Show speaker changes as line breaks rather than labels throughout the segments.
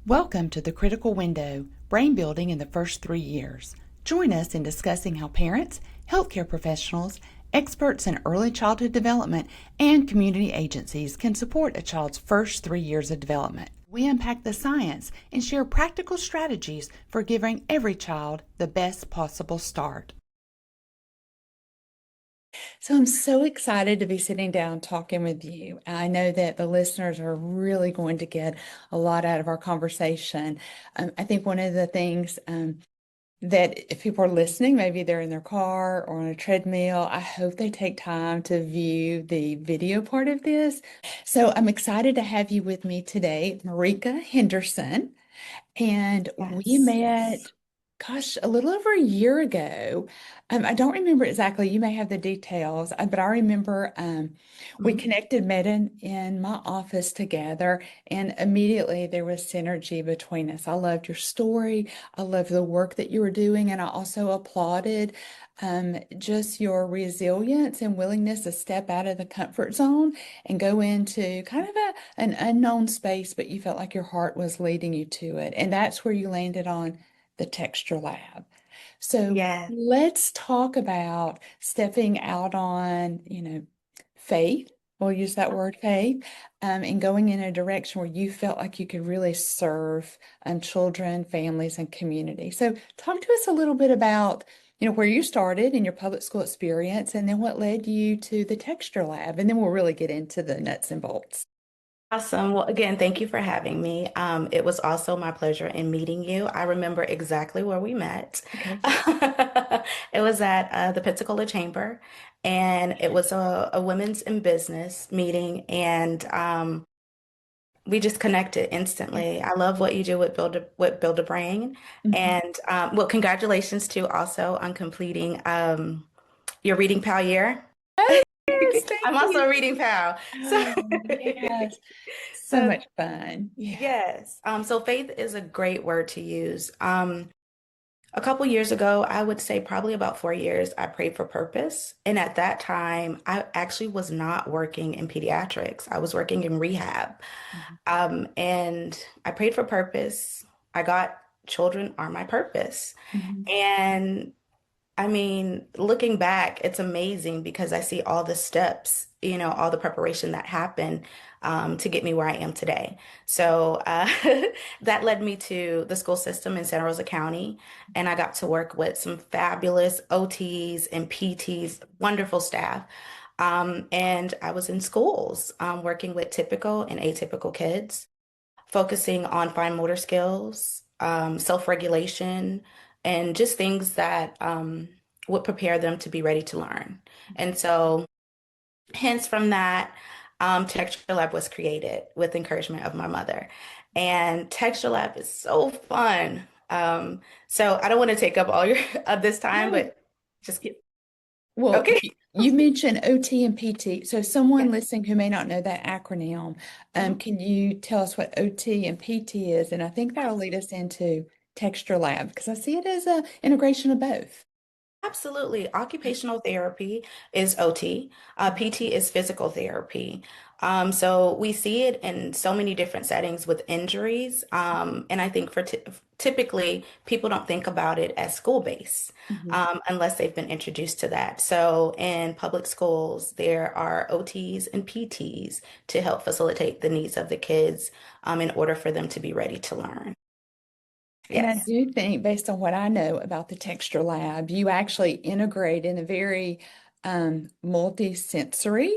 Welcome to the Critical Window, Brain Building in the First 3 Years. Join us in discussing how parents, healthcare professionals, experts in early childhood development, and community agencies can support a child's first 3 years of development. We unpack the science and share practical strategies for giving every child the best possible start. So I'm so excited to be sitting down talking with you. I know that the listeners are really going to get a lot out of our conversation. I think one of the things that if people are listening, maybe they're in their car or on a treadmill, I hope they take time to view the video part of this. So I'm excited to have you with me today, Marika Henderson. And we
Yes, yes.
met, gosh, a little over a year ago. I don't remember exactly. You may have the details, but I remember we
Mhm.
connected, met in my office together, and immediately there was synergy between us. I loved your story. I loved the work that you were doing, and I also applauded just your resilience and willingness to step out of the comfort zone and go into kind of an unknown space, but you felt like your heart was leading you to it. And that's where you landed on the texture lab. So
Yes.
let's talk about stepping out on, faith. We'll use that word faith, and going in a direction where you felt like you could really serve children, families, and community. So talk to us a little bit about, where you started in your public school experience, and then what led you to the texture lab, and then we'll really get into the nuts and bolts.
Awesome. Well, again, thank you for having me. It was also my pleasure in meeting you. I remember exactly where we met.
Okay.
It was at the Pensacola Chamber, and it was a women's in business meeting, and we just connected instantly. I love what you do with Build a Brain,
Mhm.
and well, congratulations to also on completing your Reading Pal year.
Oh, yes, thank
I'm also
you.
a Reading Pal, so.
Oh, yes. So
So
much fun. Yeah.
yes. So faith is a great word to use. A couple years ago, I would say probably about 4 years, I prayed for purpose. And at that time, I actually was not working in pediatrics. I was working in rehab.
Mhm.
And I prayed for purpose. I got children are my purpose.
Mhm.
And I mean, looking back, it's amazing because I see all the steps, all the preparation that happened to get me where I am today. So that led me to the school system in Santa Rosa County, and I got to work with some fabulous OTs and PTs, wonderful staff. And I was in schools working with typical and atypical kids, focusing on fine motor skills, self-regulation, and just things that would prepare them to be ready to learn. And so, hence from that, Texture Lab was created with encouragement of my mother. And Texture Lab is so fun. So I don't want to take up all your of this time,
No.
but just get
Well,
okay.
you mentioned OT and PT. So someone
Yeah.
listening who may not know that acronym,
Mhm.
can you tell us what OT and PT is? And I think that'll lead us into Texture Lab because I see it as a integration of both.
Absolutely. Occupational therapy is OT. PT is physical therapy. So we see it in so many different settings with injuries. And I think for typically, people don't think about it as school-based
Mhm.
unless they've been introduced to that. So in public schools, there are OTs and PTs to help facilitate the needs of the kids in order for them to be ready to learn.
And I
Yes.
do think, based on what I know about the Texture Lab, you actually integrate in a very multi-sensory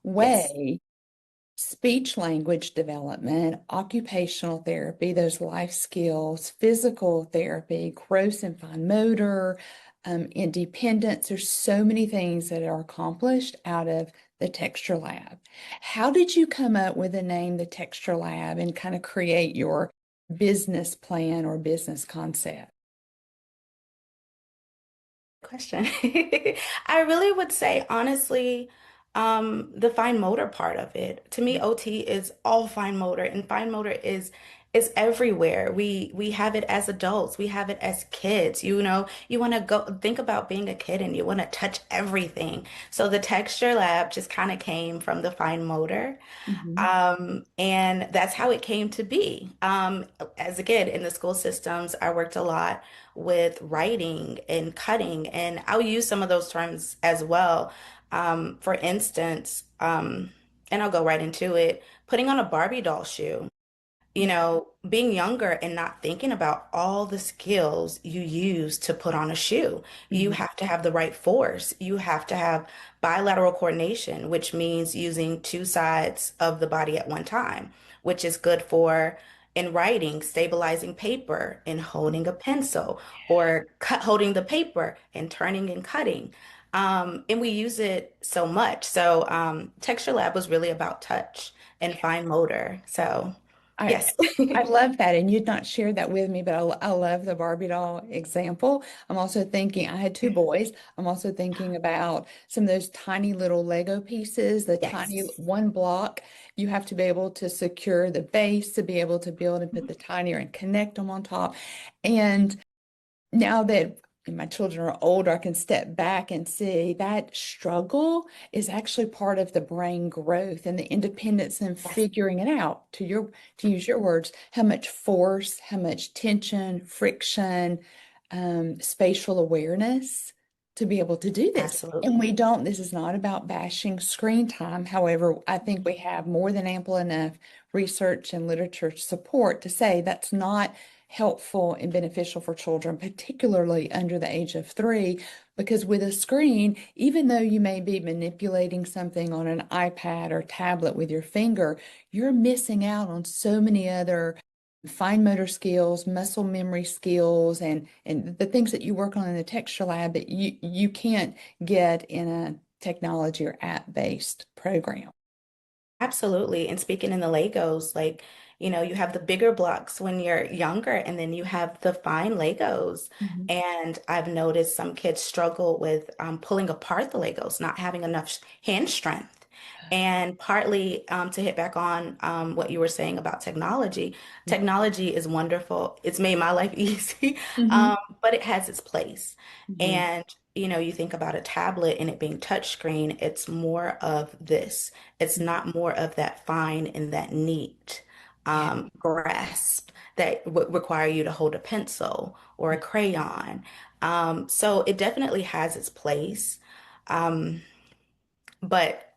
Yes.
way speech language development, occupational therapy, those life skills, physical therapy, gross and fine motor, independence. There's so many things that are accomplished out of the Texture Lab. How did you come up with the name the Texture Lab and kind of create your business plan or business concept?
Question. I really would say, honestly, the fine motor part of it. To me, OT is all fine motor, and fine motor is It's everywhere. We have it as adults. We have it as kids. You know, you want to go think about being a kid and you want to touch everything. So the texture lab just kind of came from the fine motor.
Mhm.
And that's how it came to be. As a kid in the school systems, I worked a lot with writing and cutting, and I'll use some of those terms as well. For instance, and I'll go right into it, putting on a Barbie doll shoe. You know, being younger and not thinking about all the skills you use to put on a shoe. You
Mhm.
have to have the right force. You have to have bilateral coordination, which means using two sides of the body at one time, which is good for in writing, stabilizing paper and holding a pencil, or holding the paper and turning and cutting. And we use it so much. So, Texture Lab was really about touch and fine motor. So.
I
Yes.
I love that, and you'd not shared that with me, but I love the Barbie doll example. I'm also thinking, I had two boys. I'm also thinking about some of those tiny little Lego pieces, the tiny
Yes.
one block. You have to be able to secure the base to be able to build and put
Mhm.
the tinier and connect them on top. And now that my children are older, I can step back and see that struggle is actually part of the brain growth and the independence and
Yes,
figuring it out. To use your words, how much force, how much tension, friction, spatial awareness to be able to do this. And
absolutely.
we don't, this is not about bashing screen time. However, I think we have more than ample enough research and literature support to say that's not helpful and beneficial for children, particularly under the age of 3, because with a screen, even though you may be manipulating something on an iPad or tablet with your finger, you're missing out on so many other fine motor skills, muscle memory skills, and the things that you work on in the texture lab that you can't get in a technology or app-based program.
Absolutely. And speaking in the Legos, like, you know, you have the bigger blocks when you're younger, and then you have the fine Legos.
Mhm.
And I've noticed some kids struggle with pulling apart the Legos, not having enough hand strength. And partly to hit back on what you were saying about technology, technology is wonderful. It's made my life easy,
Mhm.
but it has its place.
Mhm.
And you know, you think about a tablet and it being touchscreen, it's more of this. It's not more of that fine and that neat
Yeah.
grasp that would require you to hold a pencil or a crayon. So it definitely has its place. Um, but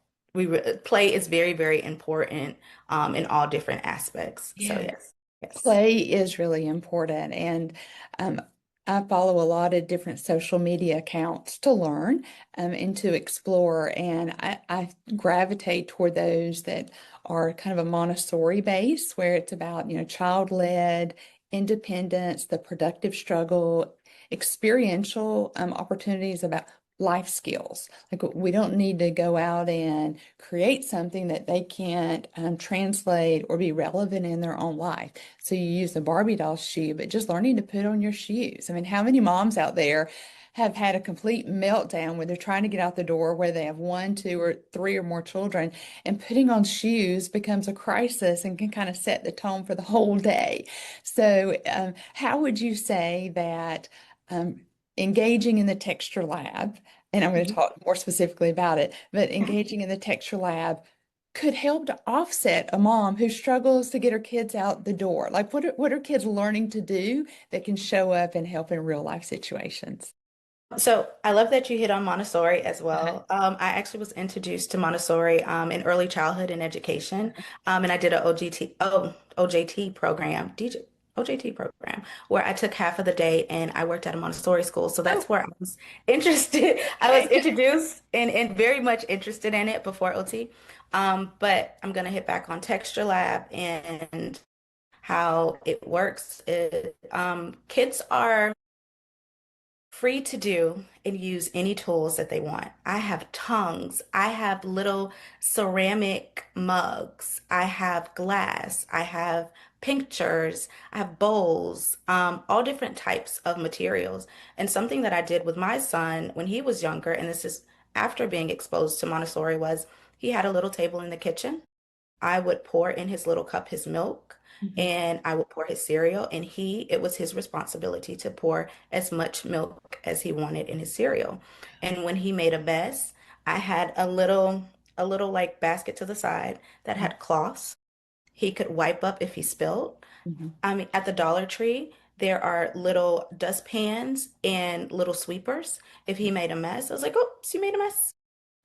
play is very, very important in all different aspects. So
Yeah.
yes, yes.
Play is really important. And um, I follow a lot of different social media accounts to learn and to explore. And I gravitate toward those that are kind of a Montessori base, where it's about, child-led independence, the productive struggle, experiential opportunities about life skills. Like we don't need to go out and create something that they can't translate or be relevant in their own life. So you use the Barbie doll shoe, but just learning to put on your shoes. I mean, how many moms out there have had a complete meltdown when they're trying to get out the door, where they have one, two, or three or more children, and putting on shoes becomes a crisis and can kind of set the tone for the whole day. So, how would you say that um, engaging in the texture lab, and I'm going to
Mhm.
talk more specifically about it, but engaging in the texture lab could help to offset a mom who struggles to get her kids out the door? Like, what are kids learning to do that can show up and help in real life situations?
So I love that you hit on Montessori as
Uh-huh.
well. I actually was introduced to Montessori in early childhood and education, and I did a OJT program, OJT program, where I took half of the day and I worked at a Montessori school. So
Oh,
that's where I was interested. I was
okay.
introduced and very much interested in it before OT. But I'm gonna hit back on Texture Lab and how it works. Kids are free to do and use any tools that they want. I have tongues. I have little ceramic mugs. I have glass. I have pictures. I have bowls, all different types of materials. And something that I did with my son when he was younger, and this is after being exposed to Montessori, was he had a little table in the kitchen. I would pour in his little cup his milk
Mhm.
and I would pour his cereal, and it was his responsibility to pour as much milk as he wanted in his cereal. And when he made a mess, I had a little like basket to the side that
Mhm.
had cloths he could wipe up if he spilled.
Mhm.
I mean, at the Dollar Tree, there are little dustpans and little sweepers. If he made a mess, I was like, "Oops, you made a mess,"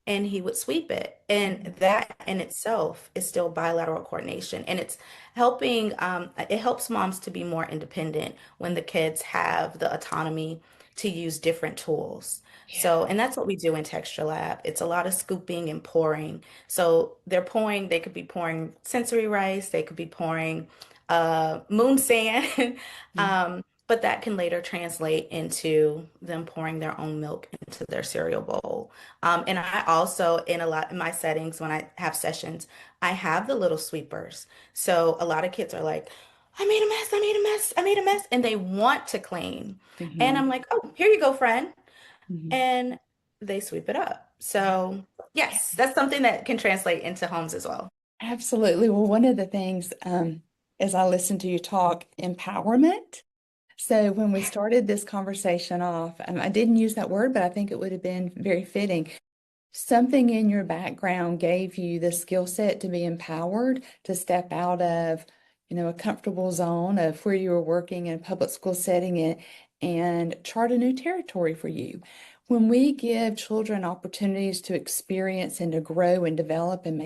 and he would sweep it. And
Mhm.
that in itself is still bilateral coordination. And it's it helps moms to be more independent when the kids have the autonomy to use different tools.
Yeah.
So, and that's what we do in Texture Lab. It's a lot of scooping and pouring. So they could be pouring sensory rice, they could be pouring moon sand.
Mhm.
But that can later translate into them pouring their own milk into their cereal bowl. And I also, in my settings, when I have sessions, I have the little sweepers. So a lot of kids are like, I made a mess, I made a mess, I made a mess, and they want to clean. And
Mhm.
I'm like, oh, here you go, friend.
Mhm.
And they sweep it up.
Yeah.
So, yes, that's something that can translate into homes as well.
Absolutely. Well, one of the things, as I listen to you talk, empowerment. So when we started this conversation off, I didn't use that word, but I think it would have been very fitting. Something in your background gave you the skill set to be empowered to step out of, a comfortable zone of where you were working in a public school setting and chart a new territory for you. When we give children opportunities to experience and to grow and develop and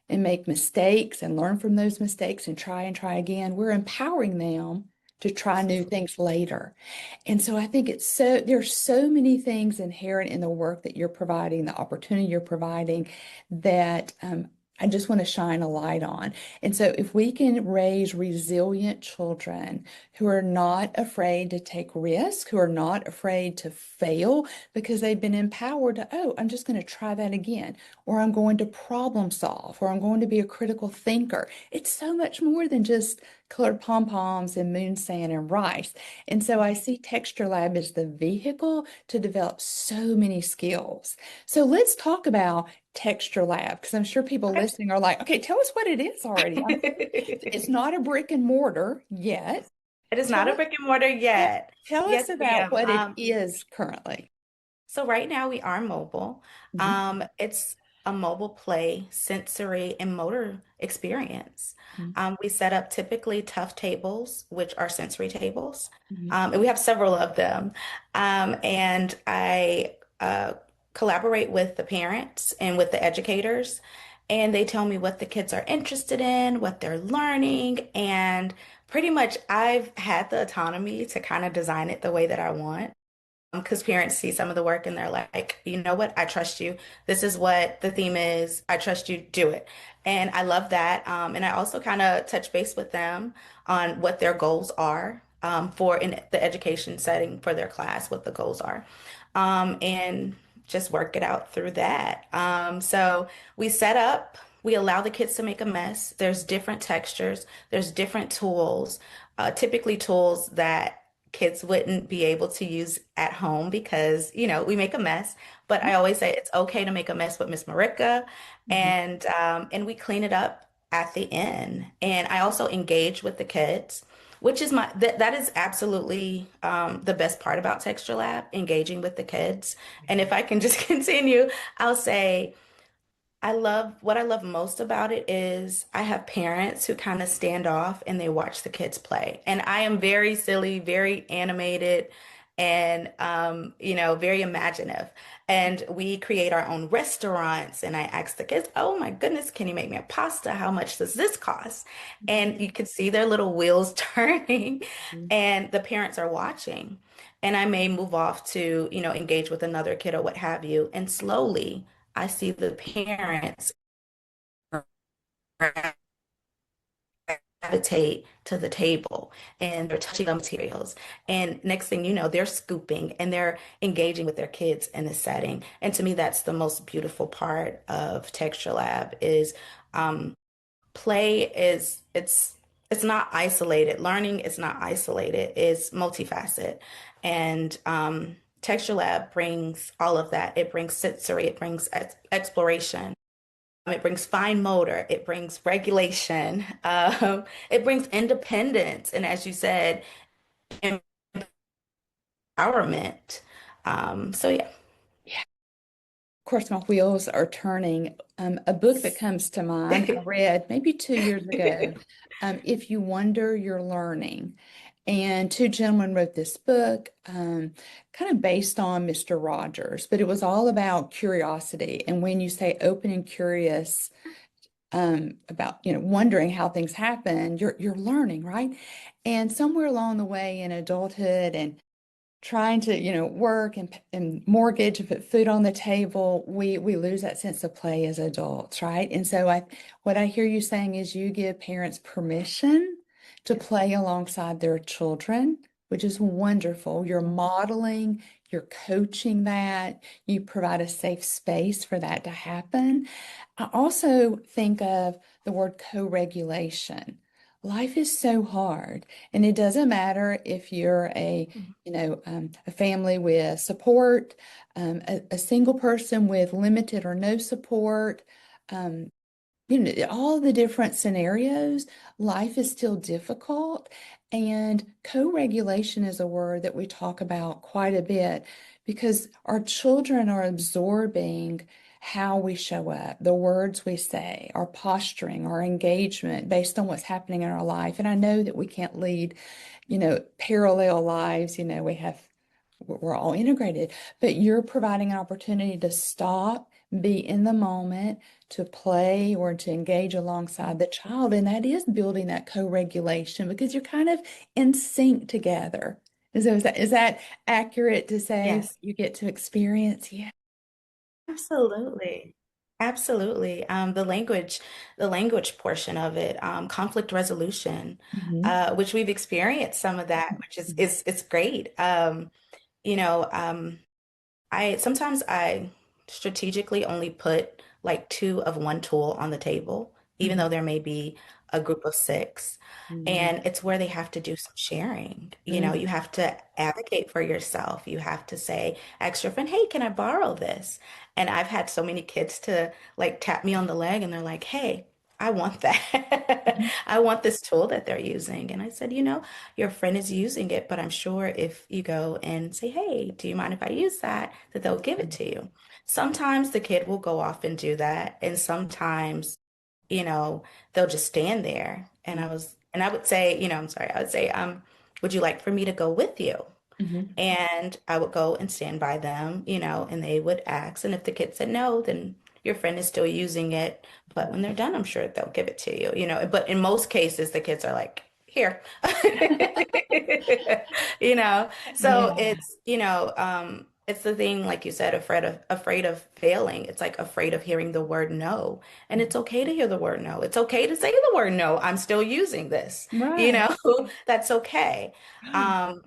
make mistakes and learn from those mistakes and try again, we're empowering them to try new things later. And so I think there's so many things inherent in the work that you're providing, the opportunity you're providing that I just want to shine a light on. And so if we can raise resilient children who are not afraid to take risks, who are not afraid to fail because they've been empowered to, oh, I'm just going to try that again, or I'm going to problem solve, or I'm going to be a critical thinker. It's so much more than just colored pom-poms and moon sand and rice. And so I see Texture Lab as the vehicle to develop so many skills. So let's talk about Texture Lab, because I'm sure people
Okay.
listening are like, okay, tell us what it is already. It's not a brick and mortar yet.
It is
Tell
not a
us,
brick and mortar
tell,
yet.
tell us
Yes,
about
ma'am.
what it is currently.
So right now we are mobile.
Mhm.
It's a mobile play, sensory, and motor experience.
Mhm.
We set up typically tough tables, which are sensory tables,
Mhm.
and we have several of them. And I collaborate with the parents and with the educators, and they tell me what the kids are interested in, what they're learning, and pretty much I've had the autonomy to kind of design it the way that I want because parents see some of the work and they're like, you know what? I trust you. This is what the theme is. I trust you. Do it. And I love that. And I also kind of touch base with them on what their goals are for in the education setting for their class, what the goals are. And just work it out through that. So we allow the kids to make a mess. There's different textures, there's different tools, typically tools that kids wouldn't be able to use at home because, we make a mess. But I always say it's okay to make a mess with Miss Marika,
Mhm.
and we clean it up at the end. And I also engage with the kids, which is that is absolutely the best part about Texture Lab, engaging with the kids. And if I can just continue, I'll say what I love most about it is I have parents who kind of stand off and they watch the kids play. And I am very silly, very animated, and very imaginative. And we create our own restaurants. And I ask the kids, "Oh my goodness, can you make me a pasta? How much does this cost?" And you can see their little wheels turning,
Mhm.
and the parents are watching. And I may move off to, engage with another kid or what have you. And slowly, I see the parents gravitate to the table and they're touching the materials. And next thing you know, they're scooping and they're engaging with their kids in the setting. And to me, that's the most beautiful part of Texture Lab is play is it's not isolated. Learning is not isolated. It's multifaceted. And Texture Lab brings all of that. It brings sensory, it brings exploration. It brings fine motor. It brings regulation. It brings independence. And as you said, empowerment. So yeah.
Of course, my wheels are turning. A book that comes to mind, I read maybe 2 years ago, If You Wonder, You're Learning. And two gentlemen wrote this book, kind of based on Mr. Rogers, but it was all about curiosity. And when you say open and curious, about, wondering how things happen, you're learning, right? And somewhere along the way in adulthood and trying to, work and mortgage and put food on the table, we lose that sense of play as adults, right? And so what I hear you saying is you give parents permission to play alongside their children, which is wonderful. You're modeling, you're coaching that, you provide a safe space for that to happen. I also think of the word co-regulation. Life is so hard, and it doesn't matter if you're a family with support, a single person with limited or no support, um, all the different scenarios, life is still difficult. And co-regulation is a word that we talk about quite a bit because our children are absorbing how we show up, the words we say, our posturing, our engagement based on what's happening in our life. And I know that we can't lead, parallel lives, we're all integrated, but you're providing an opportunity to stop, be in the moment, to play or to engage alongside the child. And that is building that co-regulation because you're kind of in sync together. Is that accurate to say what
Yes,
you get to experience? Yeah.
absolutely. Absolutely. The language portion of it, conflict resolution,
Mhm.
which we've experienced some of that, which is it's great. You know, I sometimes I strategically only put like two of one tool on the table, even though
Mhm.
there may be a group of six.
Mhm.
And it's where they have to do some sharing.
Mhm.
You have to advocate for yourself. You have to say, ask your friend, hey, can I borrow this? And I've had so many kids to like tap me on the leg and they're like, hey, I want that.
Mhm.
I want this tool that they're using. And I said, your friend is using it, but I'm sure if you go and say, hey, do you mind if I use that, that they'll give it to you. Sometimes the kid will go off and do that, and sometimes, you know, they'll just stand there. And I would say, I'm sorry, I would say, would you like for me to go with you?
Mhm.
And I would go and stand by them, and they would ask. And if the kid said no, then your friend is still using it. But when they're done, I'm sure they'll give it to you. But in most cases, the kids are like, here. So
Yeah.
it's the thing, like you said, afraid of failing. It's like afraid of hearing the word no. And it's okay to hear the word no. It's okay to say the word no. I'm still using this. You
Right.
know, that's okay.
Right.
Um,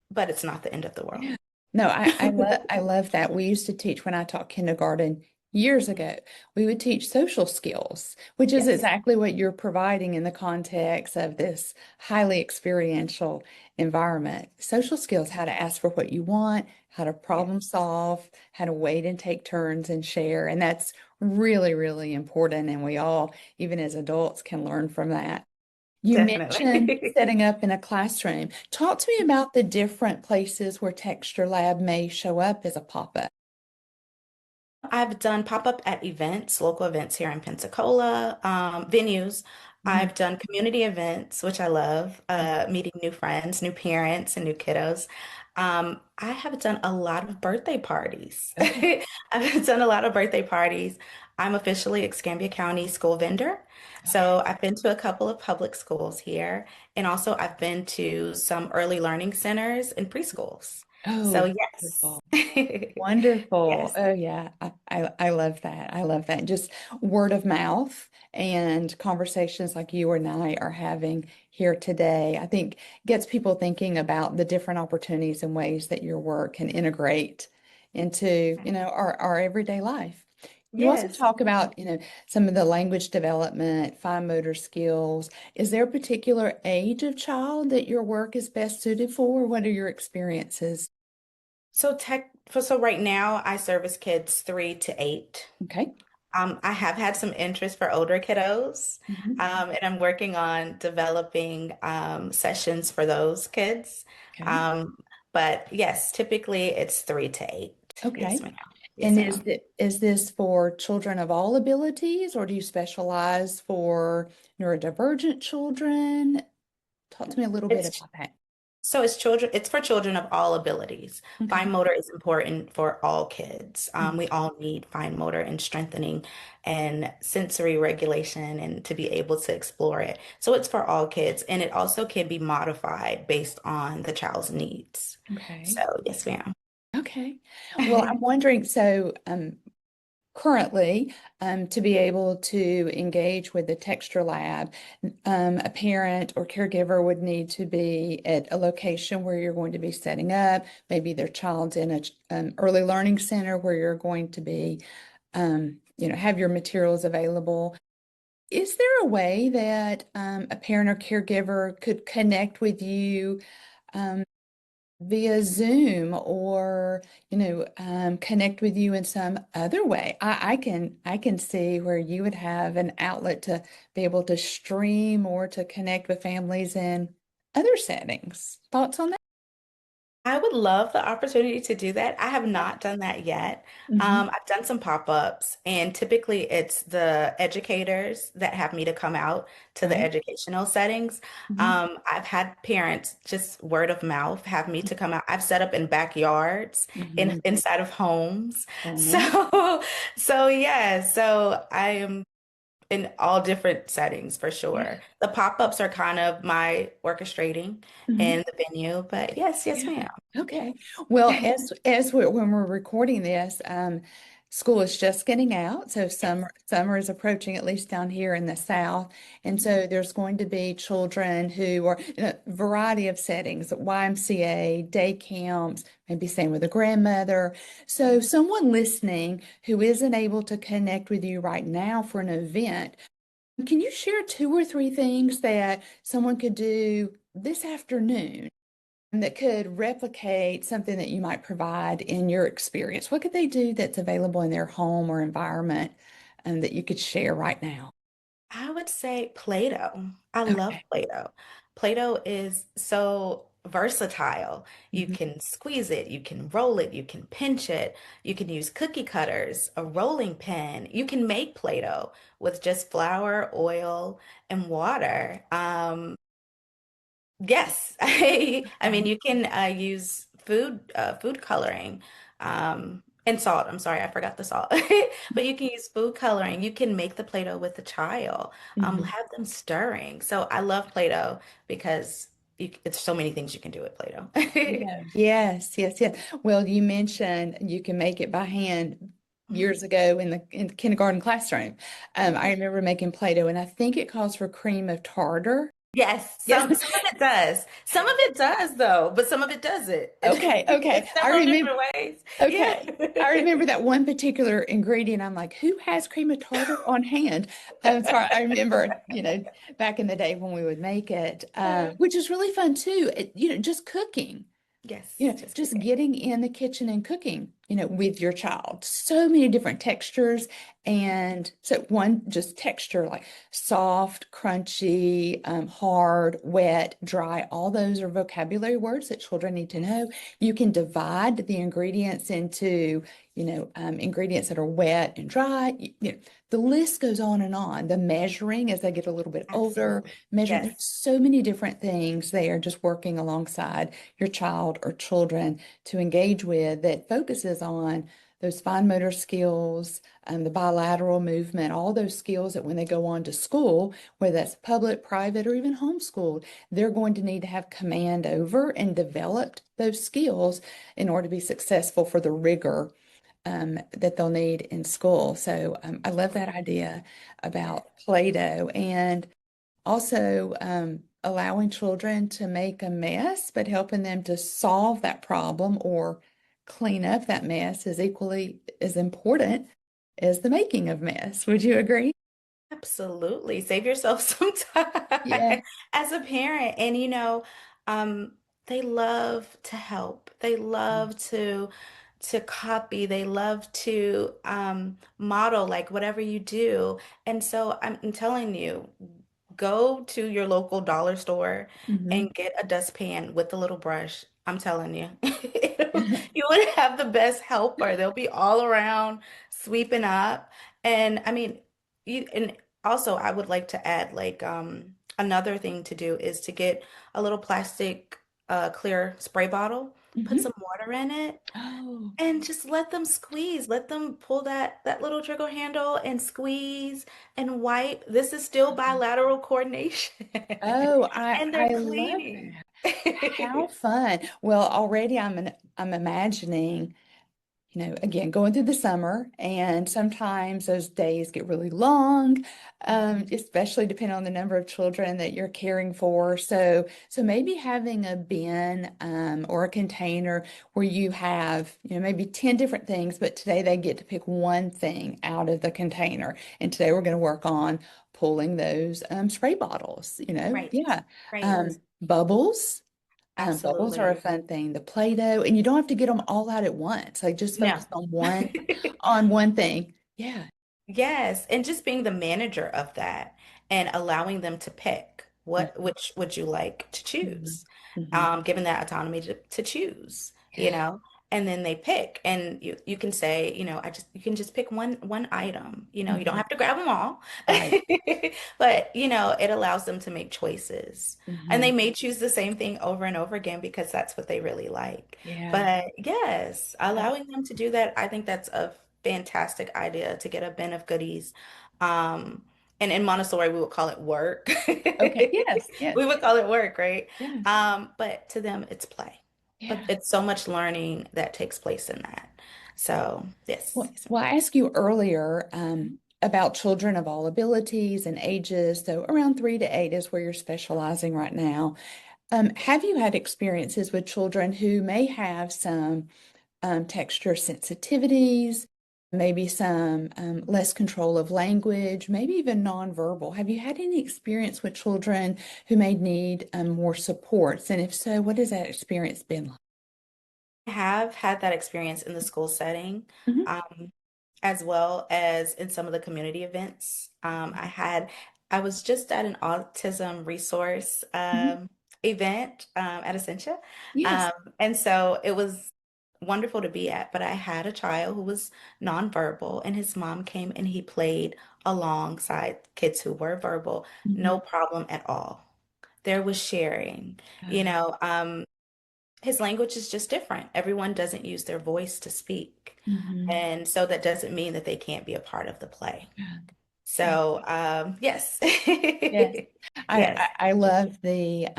but it's not the end of the world.
Yeah. No, I love that. We used to teach when I taught kindergarten years ago. We would teach social skills, which is
Yes,
exactly what you're providing in the context of this highly experiential environment. Social skills, how to ask for what you want, how to
yes,
problem solve, how to wait and take turns and share. And that's really, really important. And we all, even as adults, can learn from that. You mentioned
definitely.
setting up in a classroom. Talk to me about the different places where Texture Lab may show up as a pop-up.
I've done pop-up at events, local events here in Pensacola, venues.
Mhm.
I've done community events, which I love, meeting new friends, new parents, and new kiddos. I have done a lot of birthday parties.
Okay.
I've done a lot of birthday parties. I'm officially Escambia County school vendor.
Okay.
So I've been to a couple of public schools here, and also I've been to some early learning centers and preschools. So
Oh,
yes.
wonderful. Wonderful.
Yes.
Oh yeah. I love that. I love that. Just word of mouth and conversations like you and I are having here today, I think gets people thinking about the different opportunities and ways that your work can integrate into, our everyday life. You also
Yes.
talk about, some of the language development, fine motor skills. Is there a particular age of child that your work is best suited for? What are your experiences?
So right now I service kids 3 to 8.
Okay.
I have had some interest for older kiddos,
Mhm.
and I'm working on developing sessions for those kids.
Okay.
Um, but yes, typically it's 3 to 8. Yes,
Okay.
ma'am. Yes,
And
ma'am.
is this for children of all abilities, or do you specialize for neurodivergent children? Talk to me a little bit
It's
about that.
it's for children of all abilities.
Okay.
Fine motor is important for all kids.
Mhm.
We all need fine motor and strengthening and sensory regulation and to be able to explore it. So it's for all kids, and it also can be modified based on the child's needs.
Okay.
So yes, ma'am.
Okay. Well, I'm wondering, so currently, to be able to engage with the texture lab, a parent or caregiver would need to be at a location where you're going to be setting up. Maybe their child's in a early learning center where you're going to be, have your materials available. Is there a way that a parent or caregiver could connect with you? Um, via Zoom or connect with you in some other way. I can see where you would have an outlet to be able to stream or to connect with families in other settings. Thoughts on that?
I would love the opportunity to do that. I have not done that yet.
Hmm.
I've done some pop-ups, and typically it's the educators that have me to come out to the
Right.
educational settings.
Hmm.
I've had parents just word of mouth have me to come out. I've set up in backyards,
Hmm.
inside of homes.
Hmm.
So yeah, so I am in all different settings for
Yeah.
sure. The pop-ups are kind of my orchestrating
Hmm.
in the venue, but yes, yes,
Yeah.
ma'am.
Okay. Well, when we're recording this, school is just getting out, so
Yes.
summer is approaching, at least down here in the South, and so there's going to be children who are in a variety of settings, YMCA, day camps, maybe staying with a grandmother. So someone listening who isn't able to connect with you right now for an event, can you share two or three things that someone could do this afternoon that could replicate something that you might provide in your experience? What could they do that's available in their home or environment that you could share right now?
I would say Play-Doh. I love
Okay.
Play-Doh. Play-Doh is so versatile. You
Mhm.
can squeeze it, you can roll it, you can pinch it, you can use cookie cutters, a rolling pin. You can make Play-Doh with just flour, oil, and water. Yes, I mean
Okay.
you can use food coloring and salt. I'm sorry, I forgot the salt. But you can use food coloring. You can make the Play-Doh with the child.
Mhm.
Have them stirring. So I love Play-Doh because it's so many things you can do with Play-Doh.
Yeah. Yes, yes, yes. Well, you mentioned you can make it by hand years ago in the kindergarten classroom. I remember making Play-Doh, and I think it calls for cream of tartar.
Yes,
Yes.
some of it does. Some of it does though, but some of it doesn't.
Okay, okay.
It's
I
several
remember.
different ways. Yeah.
Okay. I remember that one particular ingredient. I'm like, who has cream of tartar on hand? So I remember, back in the day when we would make it, which is really fun too. Just cooking.
Yes, just
Just
cooking.
getting in the kitchen and cooking, with your child. So many different textures. And so one just texture like soft, crunchy, hard, wet, dry, all those are vocabulary words that children need to know. You can divide the ingredients into, ingredients that are wet and dry. The list goes on and on. The measuring as they get a little bit older,
Absolutely.
measuring. There's
Yes.
so many different things they are just working alongside your child or children to engage with that focuses on those fine motor skills, the bilateral movement, all those skills that when they go on to school, whether that's public, private, or even homeschooled, they're going to need to have command over and developed those skills in order to be successful for the rigor that they'll need in school. So I love that idea
Yes.
about Play-Doh. And also, allowing children to make a mess, but helping them to solve that problem or clean up that mess is equally as important as the making of mess. Would you agree?
Absolutely. Save yourself some time
Yeah.
as a parent. And um, they love to help. They love to to copy. They love to model like whatever you do. And so I'm telling you, go to your local dollar store
Hmm.
and get a dustpan with a little brush. I'm telling you, you would have the best helper. They'll be all around sweeping up. And I mean, and also I would like to add like another thing to do is to get a little plastic clear spray bottle, put
Hmm.
some water in it,
Oh,
and just let them squeeze. Let them pull that little trigger handle and squeeze and wipe. This is still bilateral coordination.
oh,
And they're
I love
cleaning.
that. How fun. Well, already I'm imagining, again, going through the summer, and sometimes those days get really long, especially depending on the number of children that you're caring for. So maybe having a bin, or a container where you have, maybe 10 different things, but today they get to pick one thing out of the container. And today we're going to work on pulling those spray bottles,
Right,
yeah.
right.
Bubbles. Bubbles are a
Absolutely.
fun thing. The Play-Doh, and you don't have to get them all out at once. Like just
No.
focus on one thing. Yeah.
Yes, and just being the manager of that and allowing them to pick which would you like to
Mhm.
choose,
Mhm.
giving that autonomy to choose,
Yeah.
and then they pick, and you can say, you can just pick one item, you don't
Mhm.
have to grab them all,
Right.
but it allows them to make choices, and they
Mhm.
may choose the same thing over and over again because that's what they really like.
Yeah.
But yes, allowing them to do that, I think that's a fantastic idea to get a bin of goodies. Um, and in Montessori, we would call it work.
Okay. Yes.
We
Yes.
would call it work, right?
Yeah.
But to them, it's play. But
Yeah.
it's so much learning that takes place in that. So, yes, yes.
Well, I asked you earlier about children of all abilities and ages. So around 3 to 8 is where you're specializing right now. Have you had experiences with children who may have some texture sensitivities, maybe some less control of language, maybe even nonverbal? Have you had any experience with children who may need more supports? And if so, what has that experience been like?
I have had that experience in the school setting,
Mhm.
um, as well as in some of the community events. I was just at an autism resource
Mhm.
event at Essentia.
Yes.
Um, and so it was wonderful to be at, but I had a child who was nonverbal, and his mom came and he played alongside kids who were verbal,
Mhm.
no problem at all. There was sharing, you
Uh,
know. His language is just different. Everyone doesn't use their voice to speak.
mhm.
And so that doesn't mean that they can't be a part of the play.
Yeah. Yeah.
So, yes.
Yes.
Yes.
I love the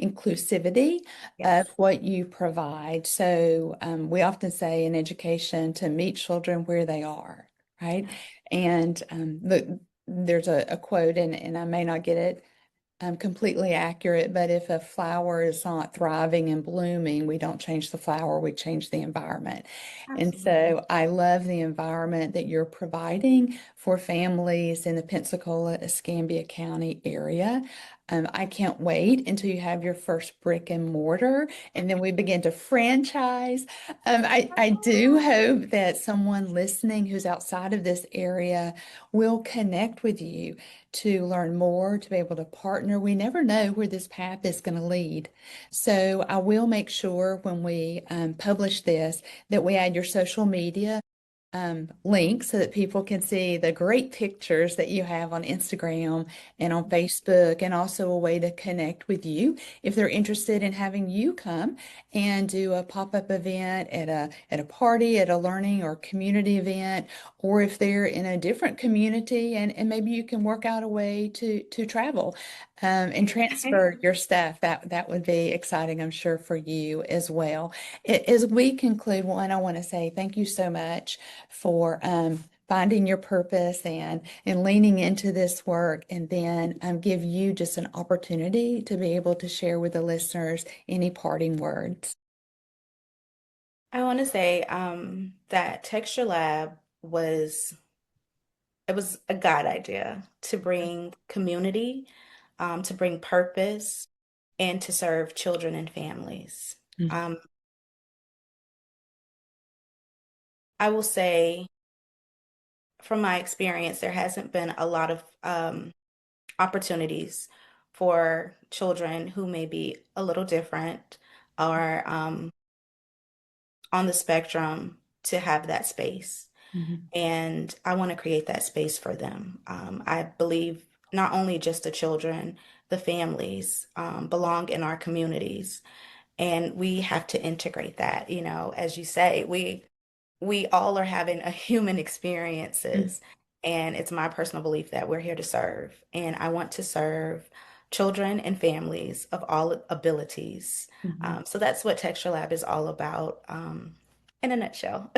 inclusivity of
Yes.
what you provide. So we often say in education to meet children where they are, right? And there's a quote, and I may not get it completely accurate, but if a flower is not thriving and blooming, we don't change the flower, we change the environment. And
Absolutely.
so I love the environment that you're providing for families in the Pensacola, Escambia County area. I can't wait until you have your first brick and mortar, and then we begin to franchise. I do hope that someone listening who's outside of this area will connect with you to learn more, to be able to partner. We never know where this path is going to lead. So I will make sure when we publish this that we add your social media link so that people can see the great pictures that you have on Instagram and on Facebook, and also a way to connect with you if they're interested in having you come and do a pop-up event at a party, at a learning or community event, or if they're in a different community and maybe you can work out a way to travel and transfer your stuff. That would be exciting, I'm sure, for you as well. As we conclude, one, I want to say thank you so much for finding your purpose and leaning into this work, and then give you just an opportunity to be able to share with the listeners any parting words.
I want to say that Texture Lab it was a God idea to bring community, to bring purpose, and to serve children and families.
Mm.
Um, I will say, from my experience, there hasn't been a lot of opportunities for children who may be a little different or on the spectrum to have that space.
Mhm.
And I want to create that space for them. I believe not only just the children, the families belong in our communities, and we have to integrate that. As you say, we all are having a human experiences, and it's my personal belief that we're here to serve, and I want to serve children and families of all abilities.
Mhm.
So that's what Texture Lab is all about, in a nutshell.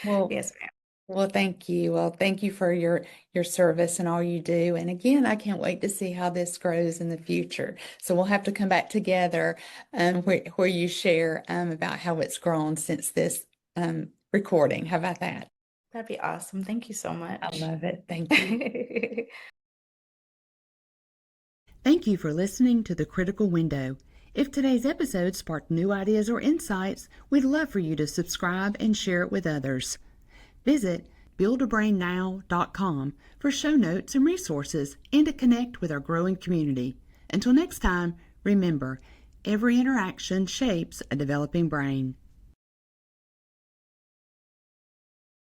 Well,
Yes, ma'am.
well, thank you. Well, thank you for your service and all you do. And again, I can't wait to see how this grows in the future. So we'll have to come back together where you share about how it's grown since this recording. How about that?
That'd be awesome. Thank you so
I
much.
love it. Thank you. Thank you for listening to The Critical Window. If today's episode sparked new ideas or insights, we'd love for you to subscribe and share it with others. Visit buildabrainnow.com for show notes and resources and to connect with our growing community. Until next time, remember, every interaction shapes a developing brain.